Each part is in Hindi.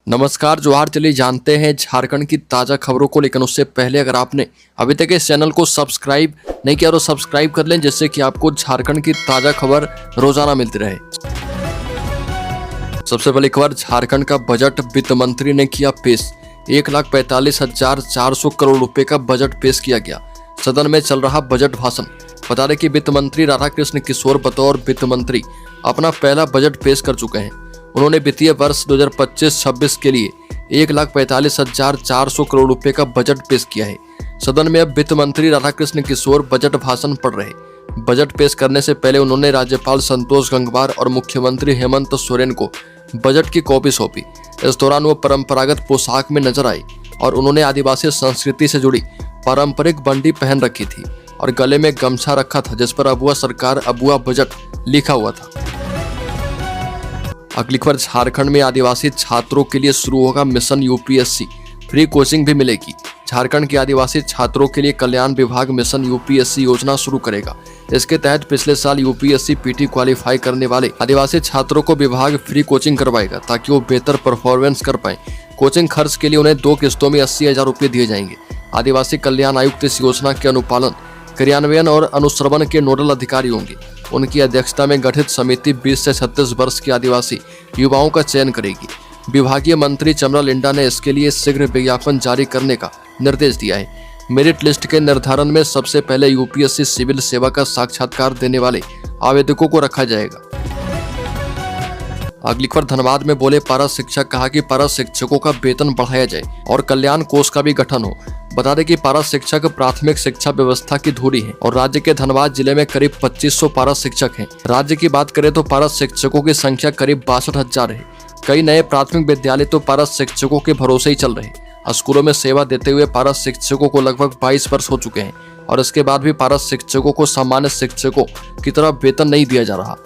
नमस्कार जोहार। चलिए जानते हैं झारखंड की ताज़ा खबरों को, लेकिन उससे पहले अगर आपने अभी तक इस चैनल को सब्सक्राइब नहीं किया तो सब्सक्राइब कर लें, जिससे कि आपको झारखंड की ताज़ा खबर रोजाना मिलती रहे। सबसे पहली खबर, झारखंड का बजट वित्त मंत्री ने किया पेश। 1,45,400 करोड़ रुपए का बजट पेश किया गया। सदन में चल रहा बजट भाषण। बता दें कि वित्त मंत्री राधाकृष्ण किशोर बतौर वित्त मंत्री अपना पहला बजट पेश कर चुके हैं। उन्होंने वित्तीय वर्ष 2025-26 के लिए 1,45,400 करोड़ रुपए का बजट पेश किया है। सदन में अब वित्त मंत्री राधाकृष्ण किशोर बजट भाषण पढ़ रहे। बजट पेश करने से पहले उन्होंने राज्यपाल संतोष गंगवार और मुख्यमंत्री हेमंत सोरेन को बजट की कॉपी सौंपी। इस दौरान वो परंपरागत पोशाक में नजर आए और उन्होंने आदिवासी संस्कृति से जुड़ी पारंपरिक बंडी पहन रखी थी और गले में गमछा रखा था, जिस पर अबुआ सरकार अबुआ बजट लिखा हुआ था। अगली खबर, झारखंड में आदिवासी छात्रों के लिए शुरू होगा मिशन यूपीएससी। फ्री कोचिंग भी मिलेगी। झारखंड के आदिवासी छात्रों के लिए कल्याण विभाग मिशन यूपीएससी योजना शुरू करेगा। इसके तहत पिछले साल यूपीएससी पीटी क्वालिफाई करने वाले आदिवासी छात्रों को विभाग फ्री कोचिंग करवाएगा, ताकि वो बेहतर परफॉर्मेंस कर पाए। कोचिंग खर्च के लिए उन्हें 2 किस्तों में 80,000 रुपये दिए जाएंगे। आदिवासी कल्याण आयुक्त इस योजना के अनुपालन, क्रियान्वयन और अनुश्रवण के नोडल अधिकारी होंगे। उनकी अध्यक्षता में गठित समिति 20 से 36 वर्ष के आदिवासी युवाओं का चयन करेगी। विभागीय मंत्री चमरा लिंडा ने इसके लिए शीघ्र विज्ञापन जारी करने का निर्देश दिया है। मेरिट लिस्ट के निर्धारण में सबसे पहले यूपीएससी सिविल सेवा का साक्षात्कार देने वाले आवेदकों को रखा जाएगा। अगली खबर, धनबाद में बोले पारा शिक्षक। कहा कि पारा शिक्षकों का वेतन बढ़ाया जाए और कल्याण कोष का भी गठन हो। बता दें कि पारा शिक्षक प्राथमिक शिक्षा व्यवस्था की धुरी है और राज्य के धनबाद जिले में करीब 2500 पारा शिक्षक हैं। राज्य की बात करें तो पारा शिक्षकों की संख्या करीब 62,000 है। कई नए प्राथमिक विद्यालय तो पारा शिक्षकों के भरोसे ही चल रहे। स्कूलों में सेवा देते हुए पारा शिक्षकों को लगभग 22 वर्ष हो चुके हैं और इसके बाद भी पारा शिक्षकों को सामान्य शिक्षकों की तरह वेतन नहीं दिया जा रहा।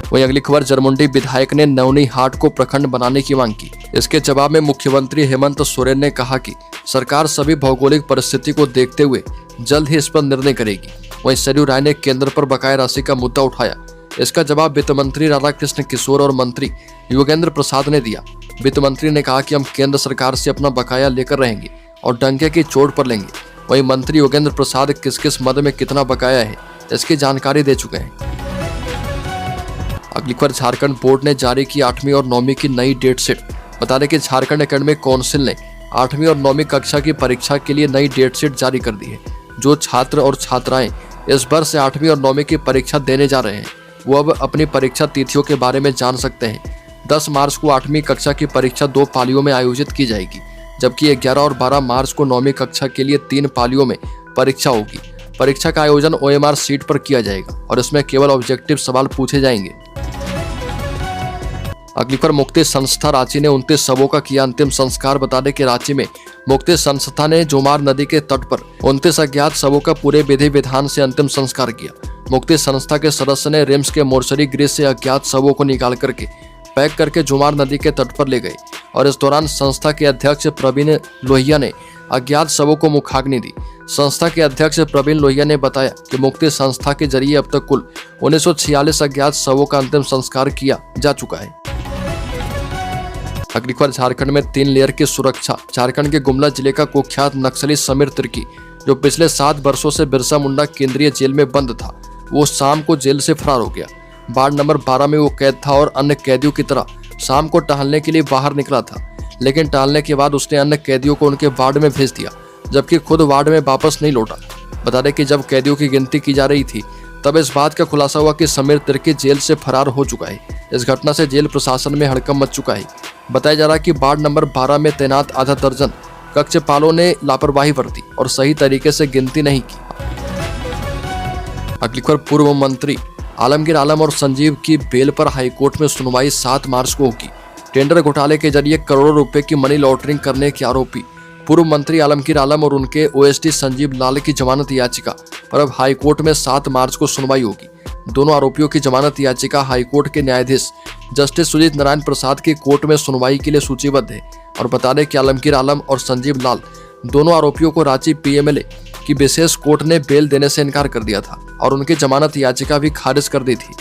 वहीं अगली खबर, जरमुंडी विधायक ने नौनीहाट को प्रखंड बनाने की मांग की। इसके जवाब में मुख्यमंत्री हेमंत सोरेन ने कहा कि सरकार सभी भौगोलिक परिस्थिति को देखते हुए जल्द ही इस पर निर्णय करेगी। वहीं सरयू राय ने केंद्र पर बकाया राशि का मुद्दा उठाया। इसका जवाब वित्त मंत्री राधाकृष्ण किशोर और मंत्री योगेंद्र प्रसाद ने दिया। वित्त मंत्री ने कहा कि हम केंद्र सरकार से अपना बकाया लेकर रहेंगे और डंके की चोट पर लेंगे। वहीं मंत्री योगेंद्र प्रसाद किस किस मद में कितना बकाया है इसकी जानकारी दे चुके हैं। अगली खबर, झारखंड बोर्ड ने जारी की 8वीं और 9वीं की नई डेट शीट। बता दें कि झारखंड एकेडमिक काउंसिल ने 8वीं और 9वीं कक्षा की परीक्षा के लिए नई डेट शीट जारी कर दी है। जो छात्र और छात्राएं इस वर्ष से 8वीं और 9वीं की परीक्षा देने जा रहे हैं, वो अब अपनी परीक्षा तिथियों के बारे में जान सकते हैं। 10 मार्च को 8वीं कक्षा की परीक्षा 2 पालियों में आयोजित की जाएगी, जबकि 11 और 12 मार्च को 9वीं कक्षा के लिए 3 पालियों में परीक्षा होगी। परीक्षा का आयोजन OMR सीट पर किया जाएगा और इसमें केवल ऑब्जेक्टिव सवाल पूछे जाएंगे। अगली पर, मुक्ति संस्था रांची ने 29 शवों का किया अंतिम संस्कार। बता दें कि रांची में मुक्ति संस्था ने जोमार नदी के तट पर 29 अज्ञात शवों का पूरे विधि विधान से अंतिम संस्कार किया। मुक्ति संस्था के सदस्य ने रिम्स के मोर्चरी गृह से अज्ञात शवों को निकाल करके पैक करके जोमार नदी के तट पर ले गए और इस दौरान संस्था के अध्यक्ष प्रवीण लोहिया ने अज्ञात शवों को मुखाग्नि दी। संस्था के अध्यक्ष प्रवीण लोहिया ने बताया कि मुक्ति संस्था के जरिए अब तक कुल 1946 अज्ञात शवों का अंतिम संस्कार किया जा चुका है। अगली खबर, झारखंड में 3 लेयर की सुरक्षा। झारखंड के गुमला जिले का कुख्यात नक्सली समीर तिर्की, जो पिछले 7 वर्षों से बिरसा मुंडा केंद्रीय जेल में बंद था, वो शाम को जेल से फरार हो गया। वार्ड नंबर 12 में वो कैद था और अन्य कैदियों की तरह शाम को टहलने के लिए बाहर निकला था, लेकिन टहलने के बाद उसने अन्य कैदियों को उनके वार्ड में भेज दिया, जबकि खुद वार्ड में वापस नहीं लौटा। बता दें कि जब कैदियों की गिनती की जा रही थी, तब इस बात का खुलासा हुआ कि समीर तिर्की जेल से फरार हो चुका है। इस घटना से जेल प्रशासन में हड़कंप मच चुका है। बताया जा रहा है कि वार्ड नंबर 12 में तैनात आधा दर्जन कक्षपालों ने लापरवाही बरती और सही तरीके से गिनती नहीं की। अगली खबर, पूर्व मंत्री आलमगीर आलम और संजीव की बेल पर हाईकोर्ट में सुनवाई 7 मार्च को होगी। टेंडर घोटाले के जरिए करोड़ों रुपए की मनी लॉन्ड्रिंग करने के आरोपी पूर्व मंत्री आलमगीर आलम और उनके ओएसडी संजीव लाल की जमानत याचिका पर अब हाईकोर्ट में 7 मार्च को सुनवाई होगी। दोनों आरोपियों की जमानत याचिका हाईकोर्ट के न्यायाधीश जस्टिस सुजीत नारायण प्रसाद की कोर्ट में सुनवाई के लिए सूचीबद्ध है। और बता दें कि आलमगीर आलम और संजीव लाल दोनों आरोपियों को रांची PMLA की विशेष कोर्ट ने बेल देने से इनकार कर दिया था और उनकी जमानत याचिका भी खारिज कर दी थी।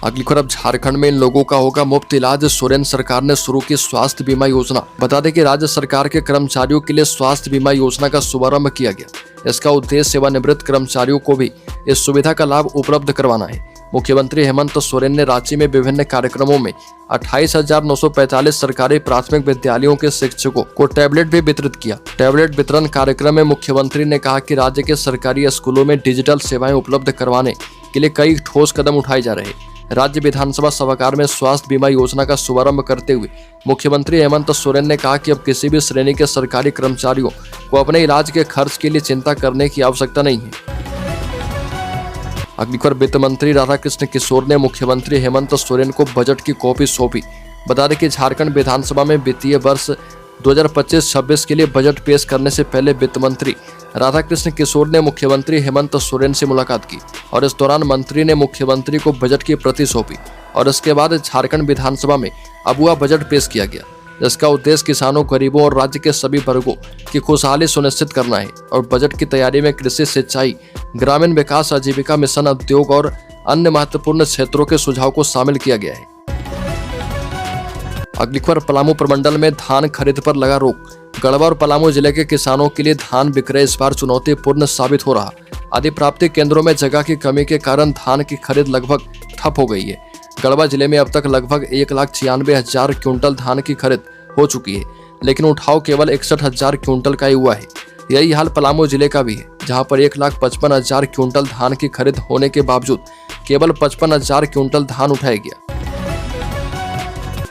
अगली खबर, अब झारखंड में इन लोगों का होगा मुफ्त इलाज। सोरेन सरकार ने शुरू की स्वास्थ्य बीमा योजना। बता दें कि राज्य सरकार के कर्मचारियों के लिए स्वास्थ्य बीमा योजना का शुभारंभ किया गया। इसका उद्देश्य सेवानिवृत्त कर्मचारियों को भी इस सुविधा का लाभ उपलब्ध करवाना है। मुख्यमंत्री हेमंत सोरेन ने रांची में विभिन्न कार्यक्रमों में 28,945 सरकारी प्राथमिक विद्यालयों के शिक्षकों को टैबलेट भी वितरित किया। टैबलेट वितरण कार्यक्रम में मुख्यमंत्री ने कहा कि राज्य के सरकारी स्कूलों में डिजिटल सेवाएं उपलब्ध करवाने के लिए कई ठोस कदम उठाए जा रहे हैं। राज्य विधानसभा सभागार में स्वास्थ्य बीमा योजना का शुभारंभ करते हुए मुख्यमंत्री हेमंत सोरेन ने कहा कि अब किसी भी श्रेणी के सरकारी कर्मचारियों को अपने इलाज के खर्च के लिए चिंता करने की आवश्यकता नहीं है। अगली खबर, वित्त मंत्री राधाकृष्ण किशोर ने मुख्यमंत्री हेमंत सोरेन को बजट की कॉपी सौंपी। बता दें कि झारखंड विधानसभा में वित्तीय वर्ष 2025-26 के लिए बजट पेश करने से पहले वित्त मंत्री राधाकृष्ण किशोर ने मुख्यमंत्री हेमंत सोरेन से मुलाकात की और इस दौरान मंत्री ने मुख्यमंत्री को बजट की प्रति सौंपी और इसके बाद झारखंड विधानसभा में अबुआ बजट पेश किया गया। इसका उद्देश्य किसानों, गरीबों और राज्य के सभी वर्गों की खुशहाली सुनिश्चित करना है और बजट की तैयारी में कृषि, सिंचाई, ग्रामीण विकास, आजीविका मिशन, उद्योग और अन्य महत्वपूर्ण क्षेत्रों के सुझाव को शामिल किया गया है। अगली खबर, पलामू प्रमंडल में धान खरीद पर लगा रोक। गढ़वा और पलामू जिले के किसानों के लिए धान विक्रय इस बार चुनौतीपूर्ण साबित हो रहा। अधिप्राप्ति केंद्रों में जगह की कमी के कारण धान की खरीद लगभग ठप हो गई है। गढ़वा जिले में अब तक लगभग 1,96,000 क्विंटल धान की खरीद हो चुकी है, लेकिन उठाव केवल 61,000 क्विंटल का ही हुआ है। यही हाल पलामू जिले का भी है, जहां पर 1,55,000 क्विंटल धान की खरीद होने के बावजूद केवल 55,000 क्विंटल धान उठाया गया।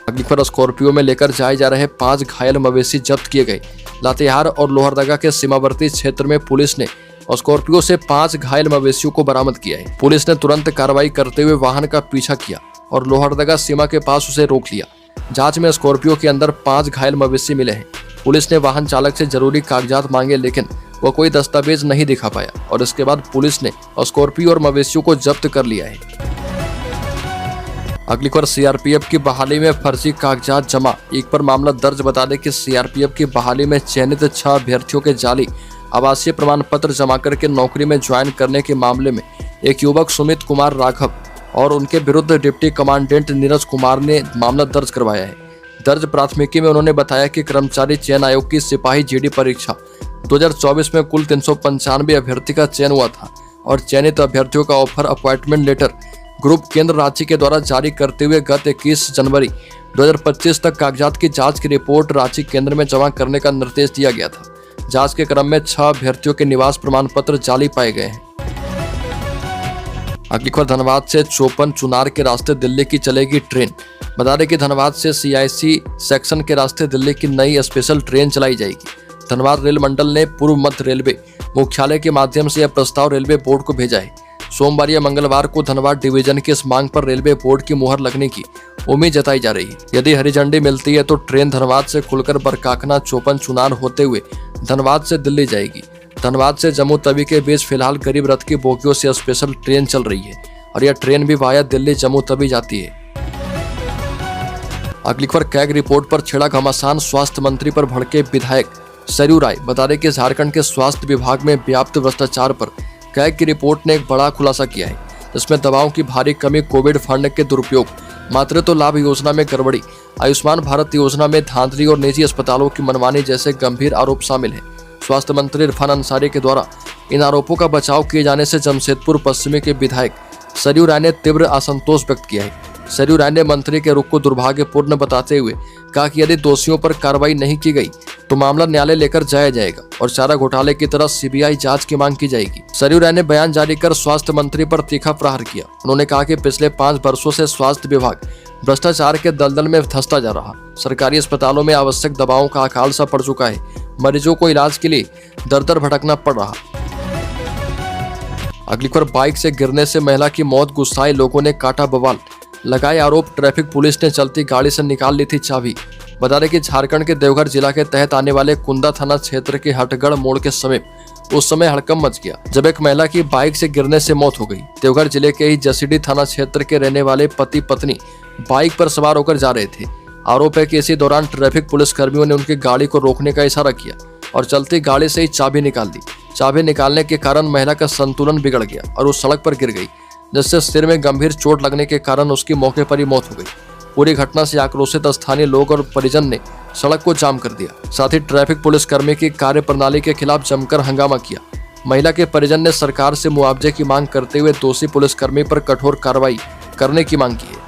अगली खबर, स्कॉर्पियो में लेकर जाए जा रहे 5 घायल मवेशी जब्त किए गए। लातेहार और लोहरदगा के सीमावर्ती क्षेत्र में पुलिस ने स्कॉर्पियो से 5 घायल मवेशियों को बरामद किया है। पुलिस ने तुरंत कार्रवाई करते हुए वाहन का पीछा किया और लोहरदगा सीमा के पास उसे रोक लिया। जांच में स्कॉर्पियो के अंदर 5 घायल मवेशी मिले हैं। पुलिस ने वाहन चालक से जरूरी कागजात मांगे, लेकिन वह कोई दस्तावेज नहीं दिखा पाया और इसके बाद पुलिस ने स्कॉर्पियो और मवेशियों को जब्त कर लिया है। अगली खबर, सीआरपीएफ की बहाली में फर्जी कागजात जमा, एक पर मामला दर्ज। बता दें कि सीआरपीएफ की बहाली में चयनित 6 अभ्यर्थियों के जाली आवासीय प्रमाण पत्र जमा करके नौकरी में ज्वाइन करने के मामले में एक युवक सुमित कुमार राघव और उनके विरुद्ध डिप्टी कमांडेंट नीरज कुमार ने मामला दर्ज करवाया है। दर्ज प्राथमिकी में उन्होंने बताया कि कर्मचारी चयन आयोग की सिपाही जीडी परीक्षा 2024 में कुल 395 अभ्यर्थी का चयन हुआ था और चयनित अभ्यर्थियों का ऑफर अपॉइंटमेंट लेटर ग्रुप केंद्र रांची के द्वारा जारी करते हुए गत 21 जनवरी 2025 तक कागजात की जांच की रिपोर्ट रांची केंद्र में जमा करने का निर्देश दिया गया था। जांच के क्रम में 6 अभ्यर्थियों के निवास प्रमाण पत्र जाली पाए गए हैं। अगली खबर, धनबाद से चौपन चुनार के रास्ते दिल्ली की चलेगी ट्रेन। बता दें कि धनबाद से CIC सेक्शन के रास्ते दिल्ली की नई स्पेशल ट्रेन चलाई जाएगी। धनबाद रेल मंडल ने पूर्व मध्य रेलवे मुख्यालय के माध्यम से यह प्रस्ताव रेलवे बोर्ड को भेजा है। सोमवार या मंगलवार को धनबाद डिवीजन की इस मांग पर रेलवे बोर्ड की मुहर लगने की उम्मीद जताई जा रही है। यदि हरी झंडी मिलती है तो ट्रेन धनबाद से खुलकर बरकाकना, चौपन चुनार होते हुए धनबाद से दिल्ली जाएगी। धनबाद से जम्मू तवी के बीच फिलहाल गरीब रथ की बोगियों से स्पेशल ट्रेन चल रही है और यह ट्रेन भी वाया दिल्ली जम्मू तवी जाती है। अगली खबर, कैग रिपोर्ट पर छिड़ा घमासान, स्वास्थ्य मंत्री पर भड़के विधायक सरयू राय। बता दें कि झारखंड के स्वास्थ्य विभाग में व्याप्त भ्रष्टाचार पर कैग की रिपोर्ट ने एक बड़ा खुलासा किया है, जिसमें दवाओं की भारी कमी, कोविड फंड के दुरुपयोग, मातृत्व लाभ योजना में गड़बड़ी, आयुष्मान भारत योजना में धांधली और निजी अस्पतालों की मनमानी जैसे गंभीर आरोप शामिल हैं। स्वास्थ्य मंत्री इरफान अंसारी के द्वारा इन आरोपों का बचाव किए जाने से जमशेदपुर पश्चिमी के विधायक सरयू राय ने तीव्र असंतोष व्यक्त किया है। सरयू राय ने मंत्री के रुख को दुर्भाग्यपूर्ण बताते हुए कहा कि यदि दोषियों पर कार्रवाई नहीं की गई तो मामला न्यायालय लेकर जाया जाएगा और चारा घोटाले की तरह CBI जांच की मांग की जाएगी। सरयू राय ने बयान जारी कर स्वास्थ्य मंत्री पर तीखा प्रहार किया। उन्होंने कहा कि पिछले 5 वर्षों से स्वास्थ्य विभाग भ्रष्टाचार के दलदल में धंसता जा रहा। सरकारी अस्पतालों में आवश्यक दवाओं का अकाल सा पड़ चुका है। मरीजों को इलाज के लिए दर दर भटकना पड़ रहा। अगली खबर, बाइक से गिरने से महिला की मौत, गुस्साए लोगों ने काटा बवाल, लगाए आरोप। ट्रैफिक पुलिस ने चलती गाड़ी से निकाल ली थी चाबी। बता दें कि झारखंड के देवघर जिला के तहत आने वाले कुंदा थाना क्षेत्र के हटगढ़ मोड़ के समीप उस समय हड़कंप मच गया जब एक महिला की बाइक से गिरने से मौत हो गई। देवघर जिले के ही जसीडीह थाना क्षेत्र के रहने वाले पति पत्नी बाइक पर सवार होकर जा रहे थे। आरोप है कि इसी दौरान ट्रैफिक पुलिस कर्मियों ने उनकी गाड़ी को रोकने का इशारा किया और चलती गाड़ी से ही चाबी निकाल दी। चाबी निकालने के कारण महिला का संतुलन बिगड़ गया और वो सड़क पर गिर गई। जिससे सिर में गंभीर चोट लगने के कारण उसकी मौके पर ही मौत हो गई। पूरी घटना से आक्रोशित स्थानीय लोग और परिजन ने सड़क को जाम कर दिया। साथ ही ट्रैफिक पुलिस कर्मी की कार्यप्रणाली के खिलाफ जमकर हंगामा किया। महिला के परिजन ने सरकार से मुआवजे की मांग करते हुए दोषी पुलिसकर्मी पर कठोर कार्रवाई करने की मांग की है।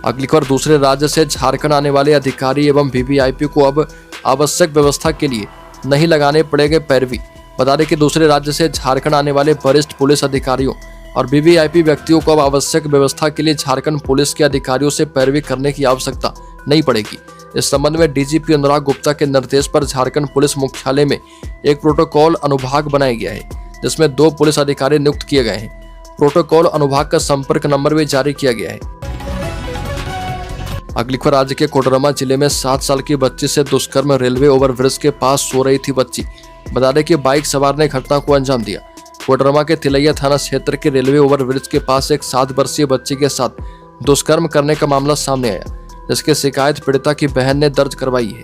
अगली खबर, दूसरे राज्य से झारखंड आने वाले अधिकारी एवं वीवीआईपी को अब आवश्यक व्यवस्था के लिए नहीं लगाने पड़ेंगे पैरवी। बता दें कि दूसरे राज्य से झारखंड आने वाले वरिष्ठ पुलिस अधिकारियों और वीवीआईपी व्यक्तियों को अब आवश्यक व्यवस्था के लिए झारखंड पुलिस के अधिकारियों से पैरवी करने की आवश्यकता नहीं पड़ेगी। इस संबंध में डीजीपी अनुराग गुप्ता के निर्देश पर झारखंड पुलिस मुख्यालय में एक प्रोटोकॉल अनुभाग बनाया गया है, जिसमें 2 पुलिस अधिकारी नियुक्त किए गए हैं। प्रोटोकॉल अनुभाग का संपर्क नंबर भी जारी किया गया है। अगली खबर, राज्य के कोडरमा जिले में 7 साल की बच्ची से दुष्कर्म, रेलवे ओवरब्रिज के पास सो रही थी बच्ची। बता दें कि बाइक सवार ने घटना को अंजाम दिया। कोडरमा के तिलैया थाना क्षेत्र के रेलवे ओवरब्रिज के पास एक 7 वर्षीय बच्ची के साथ दुष्कर्म करने का मामला सामने आया, जिसकी शिकायत पीड़िता की बहन ने दर्ज करवाई है।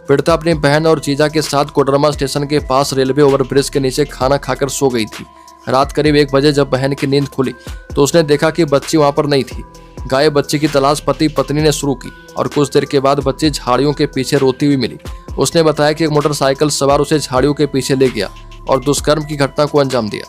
पीड़िता अपनी बहन और जीजा के साथ कोडरमा स्टेशन के पास रेलवे ओवरब्रिज के नीचे खाना खाकर सो गई थी। रात करीब 1 बजे जब बहन की नींद खुली तो उसने देखा कि बच्ची वहां पर नहीं थी। गायब बच्ची की तलाश पति पत्नी ने शुरू की और कुछ देर के बाद बच्ची झाड़ियों के पीछे रोती हुई मिली। उसने बताया कि एक मोटरसाइकिल सवार उसे झाड़ियों के पीछे ले गया और दुष्कर्म की घटना को अंजाम दिया।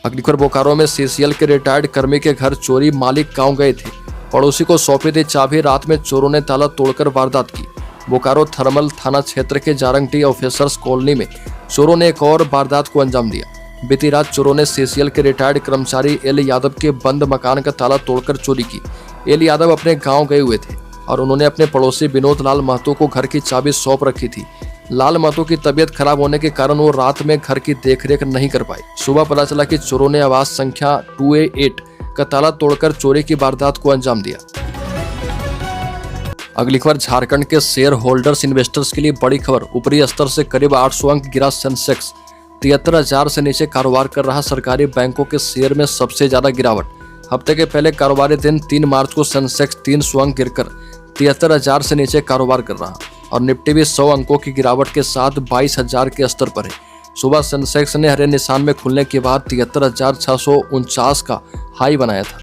अगली खबर, बोकारो में सीसीएल के रिटायर्ड कर्मी के घर चोरी, मालिक गांव गए थे, पड़ोसी को सौंपी थी चाबी, रात में चोरों ने ताला तोड़कर वारदात की। बोकारो थर्मल थाना क्षेत्र के जारंगटी ऑफिसर्स कॉलोनी में चोरों ने एक और वारदात को अंजाम दिया। बीती रात चोरों ने सीसीएल के रिटायर्ड कर्मचारी एल यादव के बंद मकान का ताला तोड़कर चोरी की। एल यादव अपने गांव गए हुए थे और उन्होंने अपने पड़ोसी विनोद लाल महतो को घर की चाबी सौंप रखी थी। लाल महतो की तबीयत खराब होने के कारण वो रात में घर की देखरेख नहीं कर पाए। सुबह पता चला कि चोरों ने आवास संख्या 2A8 का ताला तोड़कर चोरी की वारदात को अंजाम दिया। अगली खबर, झारखंड के शेयर होल्डर्स इन्वेस्टर्स के लिए बड़ी खबर। ऊपरी स्तर से करीब 800 अंक गिरा सेंसेक्स। 73,000 से नीचे कारोबार कर रहा सरकारी बैंकों के शेयर में सबसे ज्यादा गिरावट। हफ्ते के पहले कारोबारी दिन 3 मार्च को सेंसेक्स 300 अंक गिरकर 73,000 से नीचे कारोबार कर रहा और निफ्टी भी 100 अंकों की गिरावट के साथ 22,000 के स्तर पर है। सुबह सेंसेक्स ने हरे निशान में खुलने के बाद 73,649 का हाई बनाया था।